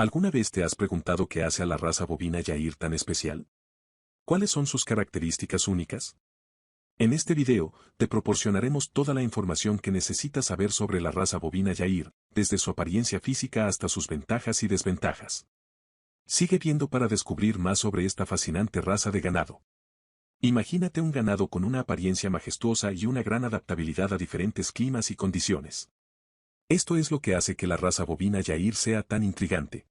¿Alguna vez te has preguntado qué hace a la raza bovina Yair tan especial? ¿Cuáles son sus características únicas? En este video, te proporcionaremos toda la información que necesitas saber sobre la raza bovina Yair, desde su apariencia física hasta sus ventajas y desventajas. Sigue viendo para descubrir más sobre esta fascinante raza de ganado. Imagínate un ganado con una apariencia majestuosa y una gran adaptabilidad a diferentes climas y condiciones. Esto es lo que hace que la raza bovina Yair sea tan intrigante.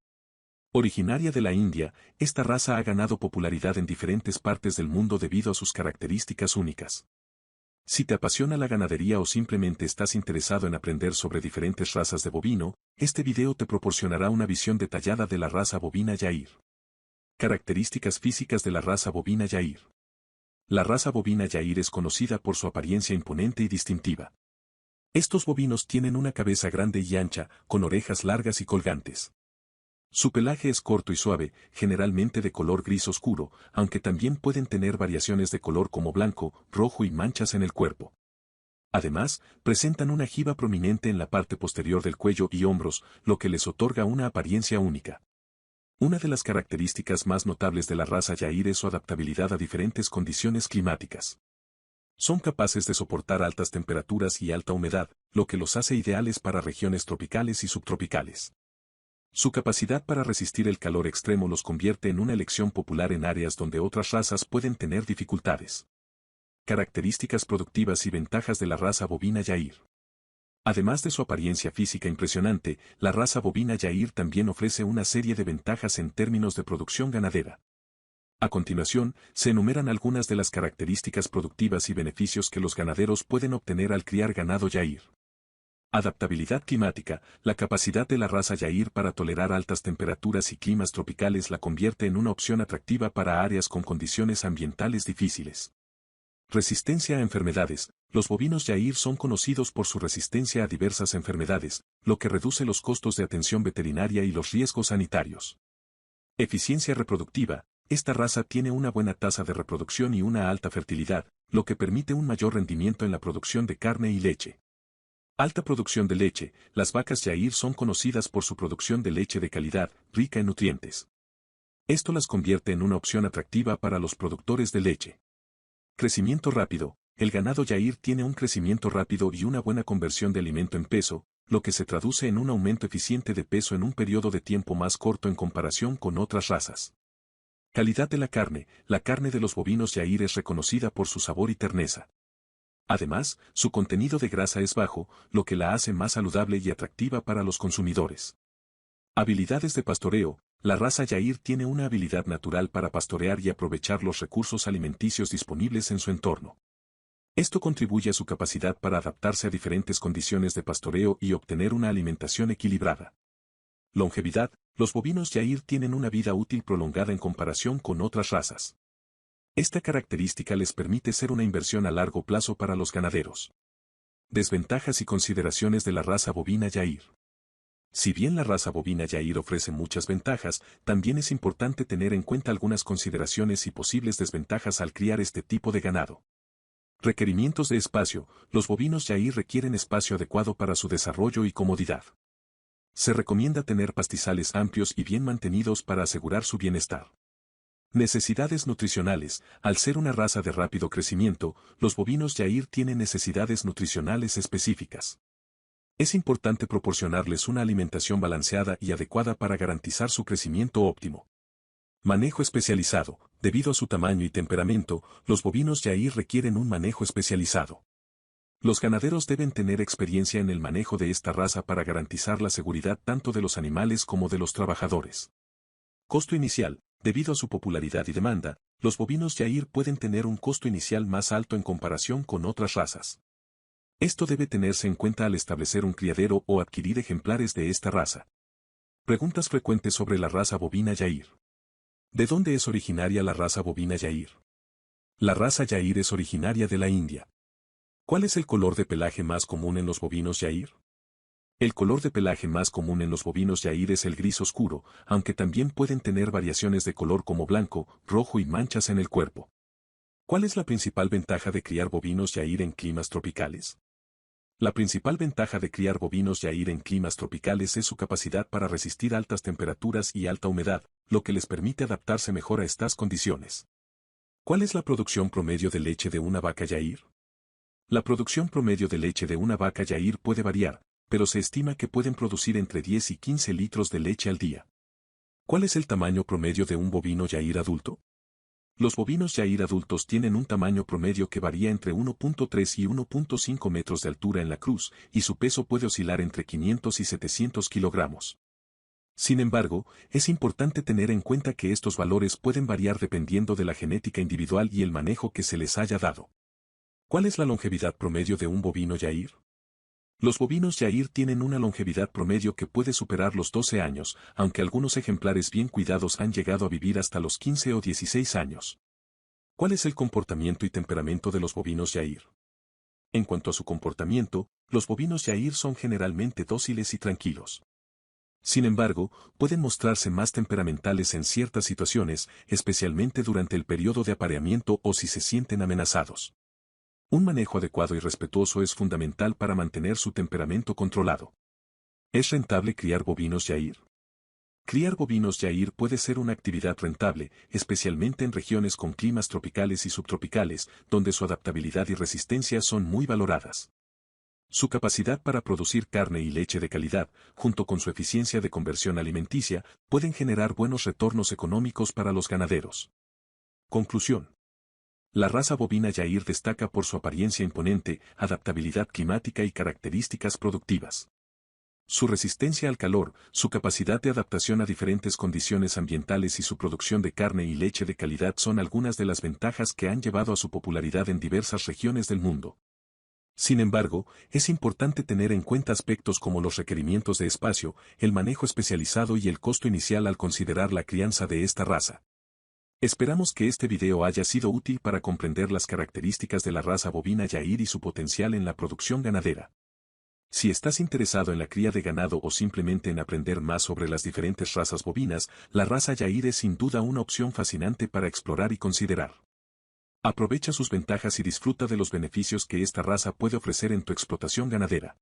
Originaria de la India, esta raza ha ganado popularidad en diferentes partes del mundo debido a sus características únicas. Si te apasiona la ganadería o simplemente estás interesado en aprender sobre diferentes razas de bovino, este video te proporcionará una visión detallada de la raza bovina Yair. Características físicas de la raza bovina Yair. La raza bovina Yair es conocida por su apariencia imponente y distintiva. Estos bovinos tienen una cabeza grande y ancha, con orejas largas y colgantes. Su pelaje es corto y suave, generalmente de color gris oscuro, aunque también pueden tener variaciones de color como blanco, rojo y manchas en el cuerpo. Además, presentan una jiba prominente en la parte posterior del cuello y hombros, lo que les otorga una apariencia única. Una de las características más notables de la raza Yair es su adaptabilidad a diferentes condiciones climáticas. Son capaces de soportar altas temperaturas y alta humedad, lo que los hace ideales para regiones tropicales y subtropicales. Su capacidad para resistir el calor extremo los convierte en una elección popular en áreas donde otras razas pueden tener dificultades. Características productivas y ventajas de la raza bovina Yair. Además de su apariencia física impresionante, la raza bovina Yair también ofrece una serie de ventajas en términos de producción ganadera. A continuación, se enumeran algunas de las características productivas y beneficios que los ganaderos pueden obtener al criar ganado Yair. Adaptabilidad climática. La capacidad de la raza Yair para tolerar altas temperaturas y climas tropicales la convierte en una opción atractiva para áreas con condiciones ambientales difíciles. Resistencia a enfermedades. Los bovinos Yair son conocidos por su resistencia a diversas enfermedades, lo que reduce los costos de atención veterinaria y los riesgos sanitarios. Eficiencia reproductiva. Esta raza tiene una buena tasa de reproducción y una alta fertilidad, lo que permite un mayor rendimiento en la producción de carne y leche. Alta producción de leche. Las vacas Yair son conocidas por su producción de leche de calidad, rica en nutrientes. Esto las convierte en una opción atractiva para los productores de leche. Crecimiento rápido. El ganado Yair tiene un crecimiento rápido y una buena conversión de alimento en peso, lo que se traduce en un aumento eficiente de peso en un periodo de tiempo más corto en comparación con otras razas. Calidad de la carne. La carne de los bovinos Yair es reconocida por su sabor y terneza. Además, su contenido de grasa es bajo, lo que la hace más saludable y atractiva para los consumidores. Habilidades de pastoreo. La raza Yair tiene una habilidad natural para pastorear y aprovechar los recursos alimenticios disponibles en su entorno. Esto contribuye a su capacidad para adaptarse a diferentes condiciones de pastoreo y obtener una alimentación equilibrada. Longevidad. Los bovinos Yair tienen una vida útil prolongada en comparación con otras razas. Esta característica les permite ser una inversión a largo plazo para los ganaderos. Desventajas y consideraciones de la raza bovina Yair. Si bien la raza bovina Yair ofrece muchas ventajas, también es importante tener en cuenta algunas consideraciones y posibles desventajas al criar este tipo de ganado. Requerimientos de espacio. Los bovinos Yair requieren espacio adecuado para su desarrollo y comodidad. Se recomienda tener pastizales amplios y bien mantenidos para asegurar su bienestar. Necesidades nutricionales. Al ser una raza de rápido crecimiento, los bovinos Yair tienen necesidades nutricionales específicas. Es importante proporcionarles una alimentación balanceada y adecuada para garantizar su crecimiento óptimo. Manejo especializado. Debido a su tamaño y temperamento, los bovinos Yair requieren un manejo especializado. Los ganaderos deben tener experiencia en el manejo de esta raza para garantizar la seguridad tanto de los animales como de los trabajadores. Costo inicial. Debido a su popularidad y demanda, los bovinos Yair pueden tener un costo inicial más alto en comparación con otras razas. Esto debe tenerse en cuenta al establecer un criadero o adquirir ejemplares de esta raza. Preguntas frecuentes sobre la raza bovina Yair. ¿De dónde es originaria la raza bovina Yair? La raza Yair es originaria de la India. ¿Cuál es el color de pelaje más común en los bovinos Yair? El color de pelaje más común en los bovinos Yair es el gris oscuro, aunque también pueden tener variaciones de color como blanco, rojo y manchas en el cuerpo. ¿Cuál es la principal ventaja de criar bovinos Yair en climas tropicales? La principal ventaja de criar bovinos Yair en climas tropicales es su capacidad para resistir altas temperaturas y alta humedad, lo que les permite adaptarse mejor a estas condiciones. ¿Cuál es la producción promedio de leche de una vaca Yair? La producción promedio de leche de una vaca Yair puede variar, pero se estima que pueden producir entre 10 y 15 litros de leche al día. ¿Cuál es el tamaño promedio de un bovino Yair adulto? Los bovinos Yair adultos tienen un tamaño promedio que varía entre 1.3 y 1.5 metros de altura en la cruz, y su peso puede oscilar entre 500 y 700 kilogramos. Sin embargo, es importante tener en cuenta que estos valores pueden variar dependiendo de la genética individual y el manejo que se les haya dado. ¿Cuál es la longevidad promedio de un bovino Yair? Los bovinos Yair tienen una longevidad promedio que puede superar los 12 años, aunque algunos ejemplares bien cuidados han llegado a vivir hasta los 15 o 16 años. ¿Cuál es el comportamiento y temperamento de los bovinos Yair? En cuanto a su comportamiento, los bovinos Yair son generalmente dóciles y tranquilos. Sin embargo, pueden mostrarse más temperamentales en ciertas situaciones, especialmente durante el periodo de apareamiento o si se sienten amenazados. Un manejo adecuado y respetuoso es fundamental para mantener su temperamento controlado. ¿Es rentable criar bovinos Yair? Criar bovinos Yair puede ser una actividad rentable, especialmente en regiones con climas tropicales y subtropicales, donde su adaptabilidad y resistencia son muy valoradas. Su capacidad para producir carne y leche de calidad, junto con su eficiencia de conversión alimenticia, pueden generar buenos retornos económicos para los ganaderos. Conclusión. La raza bovina Yair destaca por su apariencia imponente, adaptabilidad climática y características productivas. Su resistencia al calor, su capacidad de adaptación a diferentes condiciones ambientales y su producción de carne y leche de calidad son algunas de las ventajas que han llevado a su popularidad en diversas regiones del mundo. Sin embargo, es importante tener en cuenta aspectos como los requerimientos de espacio, el manejo especializado y el costo inicial al considerar la crianza de esta raza. Esperamos que este video haya sido útil para comprender las características de la raza bovina Yair y su potencial en la producción ganadera. Si estás interesado en la cría de ganado o simplemente en aprender más sobre las diferentes razas bovinas, la raza Yair es sin duda una opción fascinante para explorar y considerar. Aprovecha sus ventajas y disfruta de los beneficios que esta raza puede ofrecer en tu explotación ganadera.